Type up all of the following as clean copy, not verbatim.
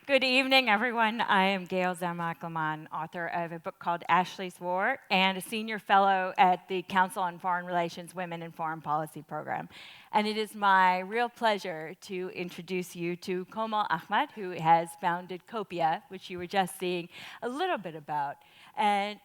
Good evening, everyone. I am Gail Zermak-Lamont, author of a book called Ashley's War and a senior fellow at the Council on Foreign Relations Women in Foreign Policy program. And it is my real pleasure to introduce you to Komal Ahmad, who has founded Copia, which you were just seeing a little bit about. And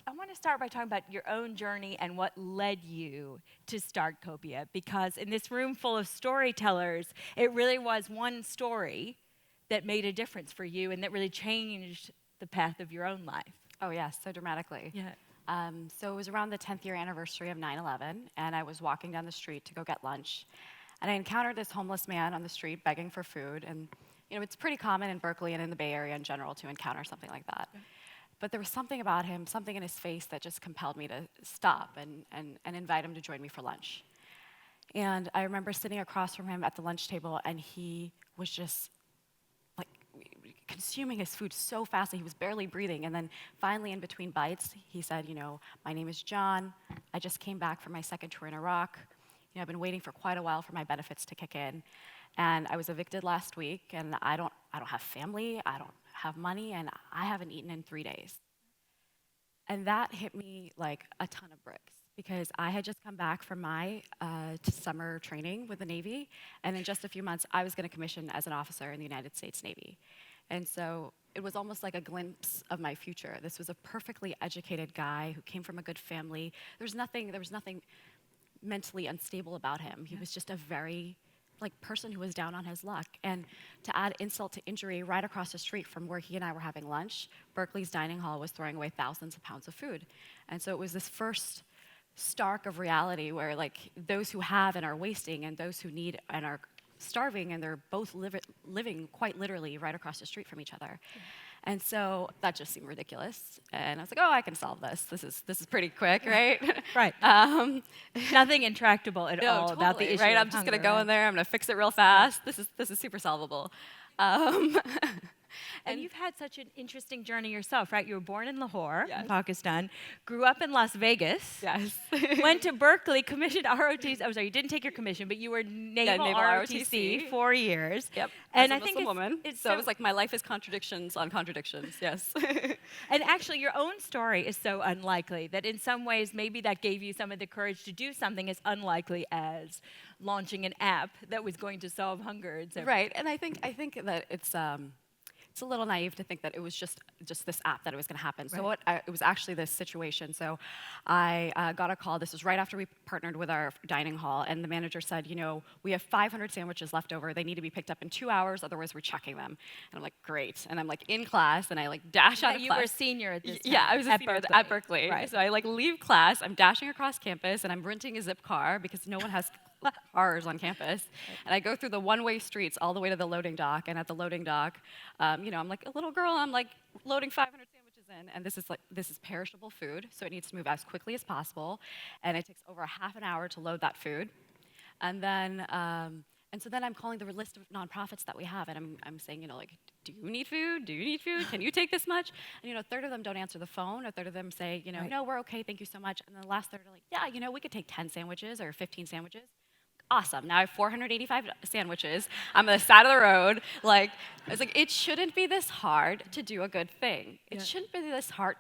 I want to start by talking about your own journey and what led you to start Copia, because in this room full of storytellers, it really was one story that made a difference for you and that really changed the path of your own life. Oh, yes, so dramatically. Yeah. So it was around the 10th year anniversary of 9/11, and I was walking down the street to go get lunch. And I encountered this homeless man on the street begging for food. And, it's pretty common in Berkeley and in the Bay Area in general to encounter something like that. Yeah. But there was something about him, something in his face that just compelled me to stop and invite him to join me for lunch. And I remember sitting across from him at the lunch table, and he was just consuming his food so fast that he was barely breathing. And then finally, in between bites, he said, my name is John. I just came back from my second tour in Iraq. I've been waiting for quite a while for my benefits to kick in. And I was evicted last week, and I don't have family, I don't have money, and I haven't eaten in 3 days. And that hit me like a ton of bricks, because I had just come back from my summer training with the Navy, and in just a few months, I was going to commission as an officer in the United States Navy. And so it was almost like a glimpse of my future. This was a perfectly educated guy who came from a good family. There was nothing mentally unstable about him. He was just a very person who was down on his luck. And to add insult to injury, right across the street from where he and I were having lunch, Berkeley's dining hall was throwing away thousands of pounds of food. And so it was this first stark of reality where those who have and are wasting, and those who need and are starving, and they're both living quite literally right across the street from each other. Yeah. And so that just seemed ridiculous. And I was like, oh, I can solve this. This is pretty quick, right? Right. Nothing intractable at all totally, about the issue right? of I'm just hunger, going to go in there. I'm going to fix it real fast. This is super solvable. And you've had such an interesting journey yourself, right? You were born in Lahore, yes, in Pakistan, grew up in Las Vegas, yes, went to Berkeley, commissioned ROTC. Oh, sorry, you didn't take your commission, but you were naval ROTC 4 years. Yep. And I I think Muslim woman, so it was like my life is contradictions on contradictions. Yes. And actually, your own story is so unlikely that in some ways, maybe that gave you some of the courage to do something as unlikely as launching an app that was going to solve hunger. Right, and I think that it's a little naive to think that it was just this app that it was going to happen. Right. So it was actually this situation. So I got a call. This was right after we partnered with our dining hall, and the manager said, we have 500 sandwiches left over. They need to be picked up in 2 hours, otherwise we're checking them. And I'm like, great. And I'm in class, and I dash out of class. You were a senior at this time. Yeah, I was a senior at Berkeley. Right. So I leave class. I'm dashing across campus, and I'm renting a zip car because no one has cars on campus. And I go through the one-way streets all the way to the loading dock, and at the loading dock, I'm like a little girl, I'm loading 500 sandwiches in, and this is perishable food, so it needs to move as quickly as possible, and it takes over a half an hour to load that food. And then so then I'm calling the list of nonprofits that we have, and I'm saying, do you need food? Do you need food? Can you take this much? And a third of them don't answer the phone. A third of them say, Right. No, we're okay, thank you so much. And then the last third are like, yeah, we could take 10 sandwiches or 15 sandwiches. Awesome. Now I have 485 sandwiches. I'm on the side of the road. It's it shouldn't be this hard to do a good thing. It shouldn't be this hard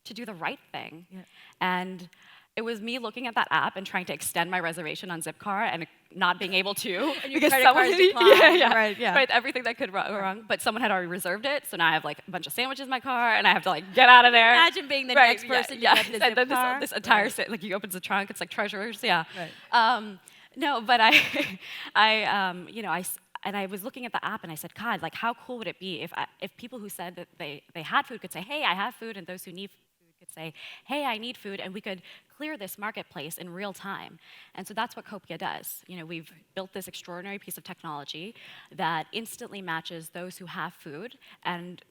to do the right thing. Yeah. And it was me looking at that app and trying to extend my reservation on Zipcar and not being able to because someone right, everything that could go wrong. But someone had already reserved it, so now I have a bunch of sandwiches in my car, and I have to get out of there. Imagine being the next person to get the and then Zipcar. this entire he opens the trunk. It's like treasures. Yeah. Right. No, but and I was looking at the app and I said, God, how cool would it be if people who said that they had food could say, hey, I have food, and those who need food could say, hey, I need food, and we could clear this marketplace in real time. And so that's what Copia does. We've built this extraordinary piece of technology that instantly matches those who have food, and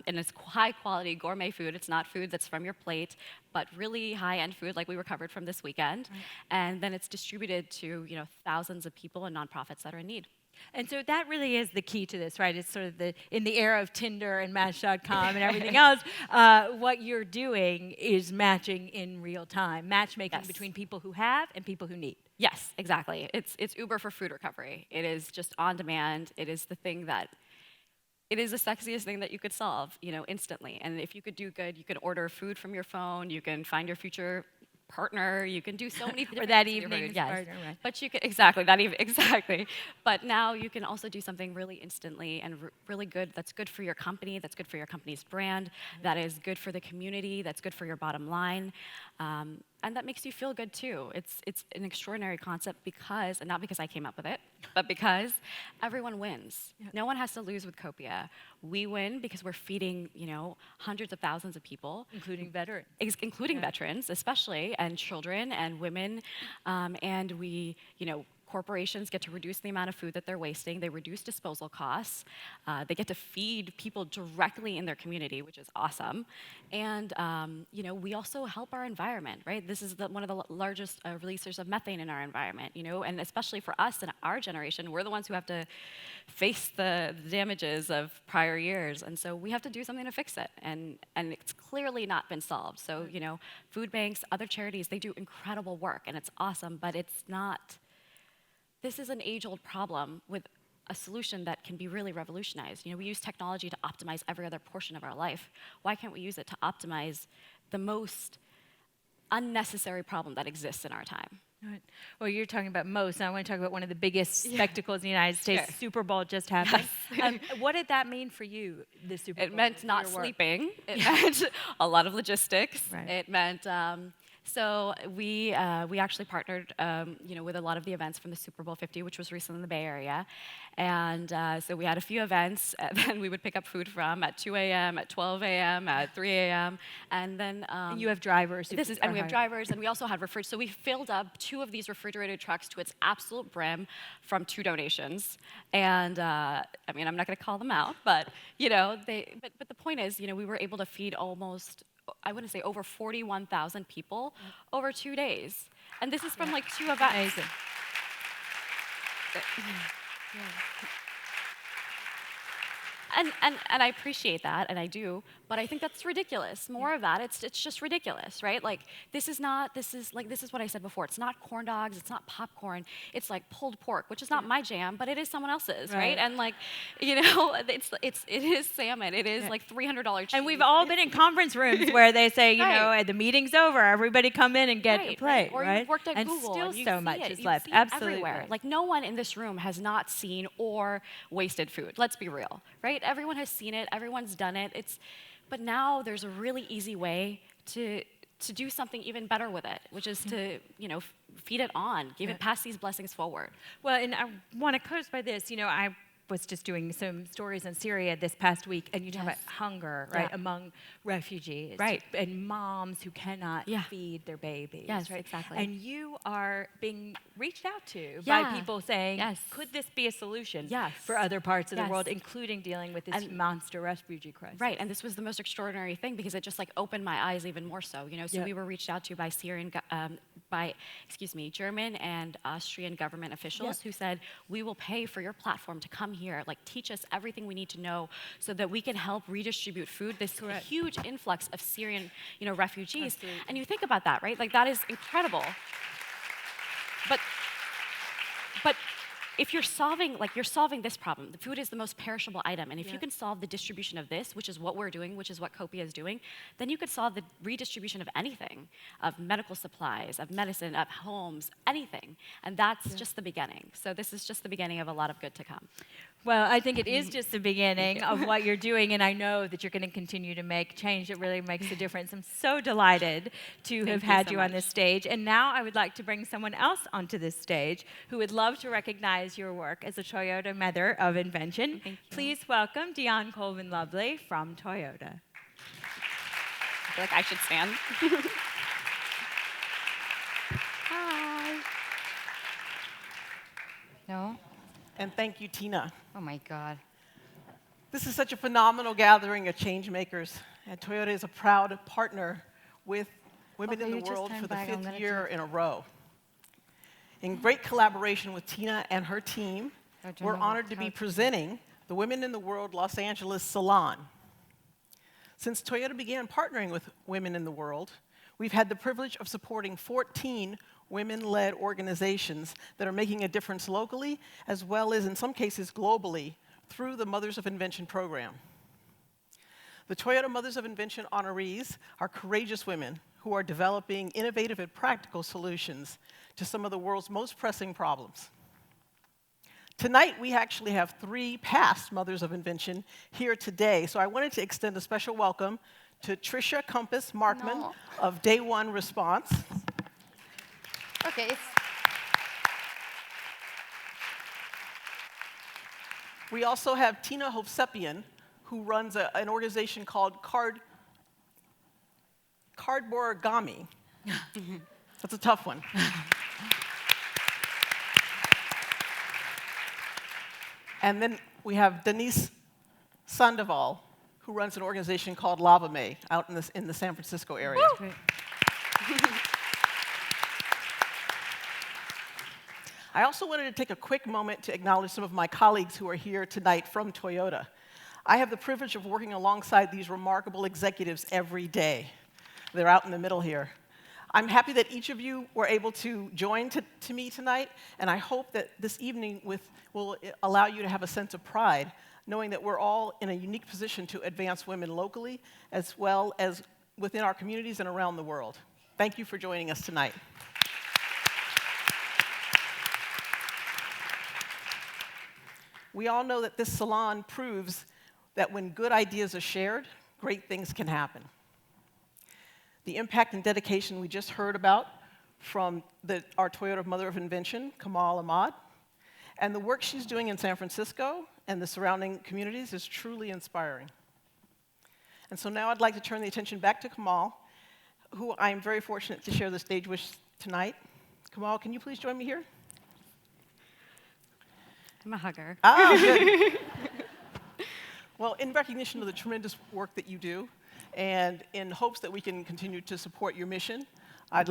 it's high-quality gourmet food. It's not food that's from your plate, but really high-end food like we recovered from this weekend. Right. And then it's distributed to thousands of people and nonprofits that are in need. And so that really is the key to this, right? It's sort of in the era of Tinder and Match.com and everything else, what you're doing is matching in real time, matchmaking between people who have and people who need. Yes, exactly. It's Uber for food recovery. It is just on demand. It is the thing that it is the sexiest thing that you could solve, instantly. And if you could do good, you can order food from your phone, you can find your future partner, you can do so many different Or that things with your food, evening's yes. partner, right. But you can, exactly, that even, exactly. But now you can also do something really instantly and really good, that's good for your company, that's good for your company's brand, that is good for the community, that's good for your bottom line. And that makes you feel good too. It's an extraordinary concept because, and not because I came up with it, but because everyone wins. Yeah. No one has to lose with Copia. We win because we're feeding, hundreds of thousands of people, Including veterans. including Yeah. veterans, especially, and children and women, and we, corporations get to reduce the amount of food that they're wasting. They reduce disposal costs. They get to feed people directly in their community, which is awesome. And we also help our environment, right? This is one of the largest releasers of methane in our environment, and especially for us in our generation, we're the ones who have to face the damages of prior years. And so we have to do something to fix it. And it's clearly not been solved. So, food banks, other charities, they do incredible work, and it's awesome, but it's not. This is an age-old problem with a solution that can be really revolutionized. We use technology to optimize every other portion of our life. Why can't we use it to optimize the most unnecessary problem that exists in our time? Right. Well, you're talking about most, and I want to talk about one of the biggest spectacles in the United States. Sure. Super Bowl just happened. Yes. What did that mean for you, the Super Bowl? It meant for not your work? sleeping. It meant a lot of logistics. Right. It meant so we actually partnered with a lot of the events from the Super Bowl 50, which was recently in the Bay Area, and so we had a few events that we would pick up food from at 2 a.m., at 12 a.m., at 3 a.m., and then And you have drivers. and we have drivers, and we also had refrigerators. So we filled up 2 of these refrigerated trucks to its absolute brim from 2 donations. And I'm not going to call them out, but but the point is, we were able to feed almost, I wouldn't say over 41,000 people over 2 days, and this is from like 2 events. Amazing. And I appreciate that, and I do, but I think that's ridiculous. More of that, it's just ridiculous, right? Like, this is what I said before. It's not corn dogs, it's not popcorn, it's like pulled pork, which is not my jam, but it is someone else's, right? And like, it is salmon, it is like $300 cheese. And we've all been in conference rooms where they say, Right. the meeting's over, everybody come in and get a Right, plate, Or right? you've worked at and Google, still and you so see much it. is You left. see it Absolutely. everywhere. Like, no one in this room has not seen or wasted food. Let's be real, right? Everyone has seen it. Everyone's done it. But now there's a really easy way to do something even better with it, which is to feed it on, pass these blessings forward. Well, and I want to close by this. I was just doing some stories in Syria this past week, and you talk about hunger, right, among refugees, Right. and moms who cannot feed their babies, Yes, right? exactly. And you are being reached out to Yeah. by people saying, Yes. could this be a solution Yes. for other parts of the Yes. world, including dealing with this monster refugee crisis? Right, and this was the most extraordinary thing because it just like opened my eyes even more so. So we were reached out to by German and Austrian government officials who said, we will pay for your platform to come here, like teach us everything we need to know so that we can help redistribute food. This huge influx of Syrian, refugees. Absolutely. And you think about that, right? Like that is incredible. But if you're solving this problem, the food is the most perishable item, and if you can solve the distribution of this, which is what we're doing, which is what Copia is doing, then you could solve the redistribution of anything, of medical supplies, of medicine, of homes, anything. And that's just the beginning. So this is just the beginning of a lot of good to come. Well, I think it is just the beginning of what you're doing, and I know that you're going to continue to make change that really makes a difference. I'm so delighted to have had you on this stage. And now I would like to bring someone else onto this stage who would love to recognize your work as a Toyota Mother of Invention. Thank you. Please welcome Dion Colvin-Lovely from Toyota. I feel like I should stand. Hi. No? And thank you, Tina. Oh my God. This is such a phenomenal gathering of change makers, and Toyota is a proud partner with Women in the World for the 5th year in a row. In great collaboration with Tina and her team, we're honored to be presenting the Women in the World Los Angeles Salon. Since Toyota began partnering with Women in the World, we've had the privilege of supporting 14 women-led organizations that are making a difference locally, as well as in some cases globally, through the Mothers of Invention program. The Toyota Mothers of Invention honorees are courageous women who are developing innovative and practical solutions to some of the world's most pressing problems. Tonight, we actually have 3 past Mothers of Invention here today, so I wanted to extend a special welcome to Tricia Compass Markman of Day One Response. Okay. We also have Tina Hovsepian, who runs an organization called Cardborgami. That's a tough one. And then we have Denise Sandoval, who runs an organization called Lava May out in the San Francisco area. I also wanted to take a quick moment to acknowledge some of my colleagues who are here tonight from Toyota. I have the privilege of working alongside these remarkable executives every day. They're out in the middle here. I'm happy that each of you were able to join to me tonight, and I hope that this evening will allow you to have a sense of pride, knowing that we're all in a unique position to advance women locally, as well as within our communities and around the world. Thank you for joining us tonight. We all know that this salon proves that when good ideas are shared, great things can happen. The impact and dedication we just heard about from our Toyota Mother of Invention, Komal Ahmad, and the work she's doing in San Francisco and the surrounding communities is truly inspiring. And so now I'd like to turn the attention back to Komal, who I'm very fortunate to share the stage with tonight. Komal, can you please join me here? I'm a hugger. Ah, good. Well, in recognition of the tremendous work that you do, and in hopes that we can continue to support your mission, I'm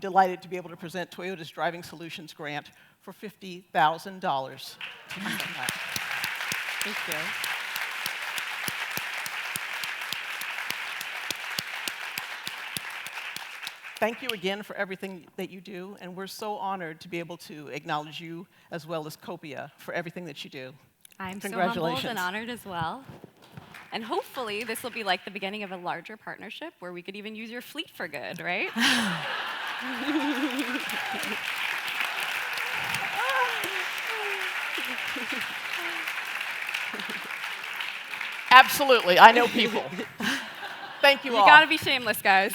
delighted to be able to present Toyota's Driving Solutions Grant for $50,000 to you. Thank you. Thank you again for everything that you do, and we're so honored to be able to acknowledge you as well as Copia for everything that you do. I'm so humbled and honored as well. And hopefully, this will be like the beginning of a larger partnership where we could even use your fleet for good, right? Absolutely, I know people. Thank you all. You gotta be shameless, guys.